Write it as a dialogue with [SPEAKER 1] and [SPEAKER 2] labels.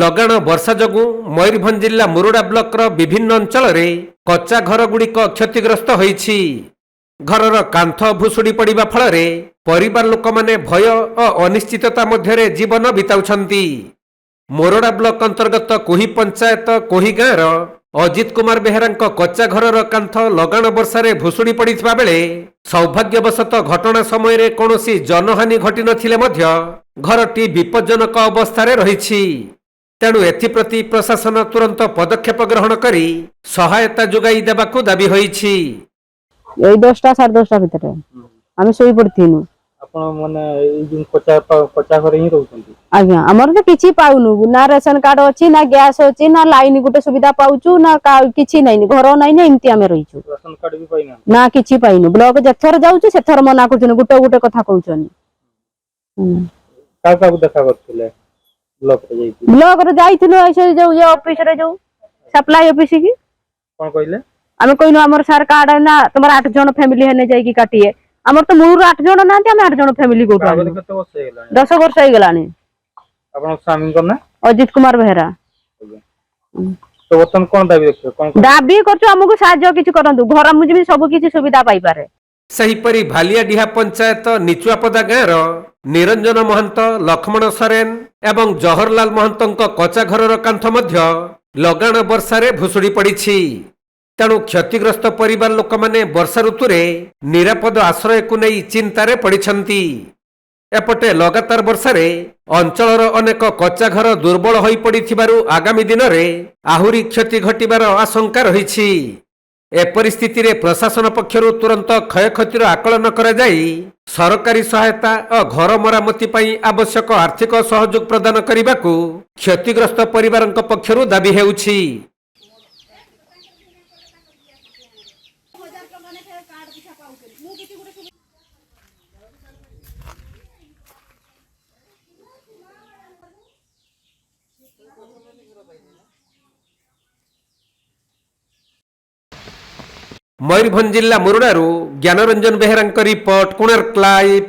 [SPEAKER 1] ଲଗାଣ ବର୍ଷା ଯୋଗୁଁ ମୟୂରଭଞ୍ଜ ଜିଲ୍ଲା ମୁରୁଡା ବ୍ଲକର ବିଭିନ୍ନ ଅଞ୍ଚଳରେ କଚ୍ଚା ଘରଗୁଡ଼ିକ କ୍ଷତିଗ୍ରସ୍ତ ହୋଇଛି। ଘରର କାନ୍ଥ ଭୁଶୁଡ଼ି ପଡ଼ିବା ଫଳରେ ପରିବାର ଲୋକମାନେ ଭୟ ଓ ଅନିଶ୍ଚିତତା ମଧ୍ୟରେ ଜୀବନ ବିତାଉଛନ୍ତି। ମୋରଡା ବ୍ଲକ ଅନ୍ତର୍ଗତ କୋହି ପଞ୍ଚାୟତ କୋହି ଗାଁର ଅଜିତ କୁମାର ବେହେରାଙ୍କ କଚ୍ଚା ଘରର କାନ୍ଥ ଲଗାଣ ବର୍ଷାରେ ଭୁଶୁଡ଼ି ପଡ଼ିଥିବା ବେଳେ ସୌଭାଗ୍ୟବଶତଃ ଘଟଣା ସମୟରେ କୌଣସି ଜନହାନି ଘଟିନଥିଲେ ମଧ୍ୟ ଘରଟି ବିପଜ୍ଜନକ ଅବସ୍ଥାରେ ରହିଛି। ତେଣୁ ଏଥିପ୍ରତି ପ୍ରଶାସନ ତୁରନ୍ତ ପଦକ୍ଷେପ ଗ୍ରହଣ କରି ସହାୟତା ଯୋଗାଇ ଦେବାକୁ ଦାବି ହୋଇଛି।
[SPEAKER 2] এই 10টা 10:30 ভিতরে আমি শোই পড়িছিনু।
[SPEAKER 3] ଆପଣ ମାନେ ଏଇ ଯୋଉ କଚା ଘରେ ହିଁ ରହୁଛନ୍ତି?
[SPEAKER 2] ଆଜ୍ଞା ଆମର ତ କିଛି ପାଉନୁ ନା ରେସନ କାର୍ଡ ଅଛି ନା ଗ୍ୟାସ ଅଛି ନା ଲାଇନ ଗୋଟେ ସୁବିଧା ପାଉଛୁ ନା କିଛି ନାହିଁ ଘର ନାହିଁ ନା ଏମିତି ଆମେ ରହିଛୁ।
[SPEAKER 3] ରେସନ କାର୍ଡ ବି ପାଇନା?
[SPEAKER 2] ନା କିଛି ପାଇନୁ ବ୍ଲକ ଯେଥର ଯାଉଛୁ ସେଥର ମନା କରୁଛନ୍ତି ଗୋଟେ ଗୋଟେ କଥା କହୁଛନ୍ତି।
[SPEAKER 3] କାହାକୁ ଦେଖା କରୁଥିଲେ ବ୍ଲକରେ
[SPEAKER 2] ଯାଇଥିଲୁ ଯୋଉ ଅଫିସ ରେ ଯୋଉ ସପ୍ଲାଇ ଅଫିସ କି
[SPEAKER 3] କଣ କହିଲେ?
[SPEAKER 2] ଆମେ କହିଲୁ ଆମର ସାର୍ କାର୍ଡ ନା ତମର 8 ଜଣ ଫ୍ୟାମିଲି ହେନେ ଯାଇକି କାଟିଏ ଆମର ତ ମୂଳରୁ 8 ଜଣ ନାହାନ୍ତି ଆମେ 8 ଜଣ ଫ୍ୟାମିଲି କୋଉଠୁ ଆଣିବୁ?
[SPEAKER 3] କେତେ ବର୍ଷ ହେଇଗଲାଣି?
[SPEAKER 2] 10 ବର୍ଷ ହେଇଗଲାଣି।
[SPEAKER 3] ଆପଣଙ୍କ ସ୍ୱାମୀଙ୍କ ନାଁ?
[SPEAKER 2] ଅଜିତ କୁମାର ବେହେରା।
[SPEAKER 3] ତ ବର୍ତ୍ତମାନ କଣ ଦାବି ରଖିବେ?
[SPEAKER 2] ଦାବି କରୁଛୁ ଆମକୁ ସାହାଯ୍ୟ କିଛି କରନ୍ତୁ ଘର ମୁଁ ଯେମିତି ସବୁ କିଛି ସୁବିଧା ପାଇପାରେ।
[SPEAKER 1] ସେହିପରି ଭାଲିଆଡିହା ପଞ୍ଚାୟତ ନିଚୁଆପଦା ଗାଁର ନିରଞ୍ଜନ ମହନ୍ତ, ଲକ୍ଷ୍ମଣ ସରେନ ଏବଂ ଜହରଲାଲ ମହନ୍ତଙ୍କ କଚା ଘରର କାନ୍ଥ ମଧ୍ୟ ଲଗାଣ ବର୍ଷାରେ ଭୁଶୁଡ଼ି ପଡ଼ିଛି। ତେଣୁ କ୍ଷତିଗ୍ରସ୍ତ ପରିବାର ଲୋକମାନେ ବର୍ଷା ଋତୁରେ ନିରାପଦ ଆଶ୍ରୟକୁ ନେଇ ଚିନ୍ତାରେ ପଡ଼ିଛନ୍ତି। ଏପଟେ ଲଗାତାର ବର୍ଷାରେ ଅଞ୍ଚଳର ଅନେକ କଚ୍ଚା ଘର ଦୁର୍ବଳ ହୋଇପଡ଼ିଥିବାରୁ ଆଗାମୀ ଦିନରେ ଆହୁରି କ୍ଷତି ଘଟିବାର ଆଶଙ୍କା ରହିଛି। ଏପରିସ୍ଥିତିରେ ପ୍ରଶାସନ ପକ୍ଷରୁ ତୁରନ୍ତ କ୍ଷୟକ୍ଷତିର ଆକଳନ କରାଯାଇ ସରକାରୀ ସହାୟତା ଓ ଘର ମରାମତି ପାଇଁ ଆବଶ୍ୟକ ଆର୍ଥିକ ସହଯୋଗ ପ୍ରଦାନ କରିବାକୁ କ୍ଷତିଗ୍ରସ୍ତ ପରିବାରଙ୍କ ପକ୍ଷରୁ ଦାବି ହେଉଛି। ମୟୂରଭଞ୍ଜ ଜିଲ୍ଲା ମୁରୁଡାରୁ ଜ୍ଞାନରଞ୍ଜନ ବେହେରାଙ୍କ ରିପୋର୍ଟ, କୋଣାର୍କ ଲାଇଭ୍।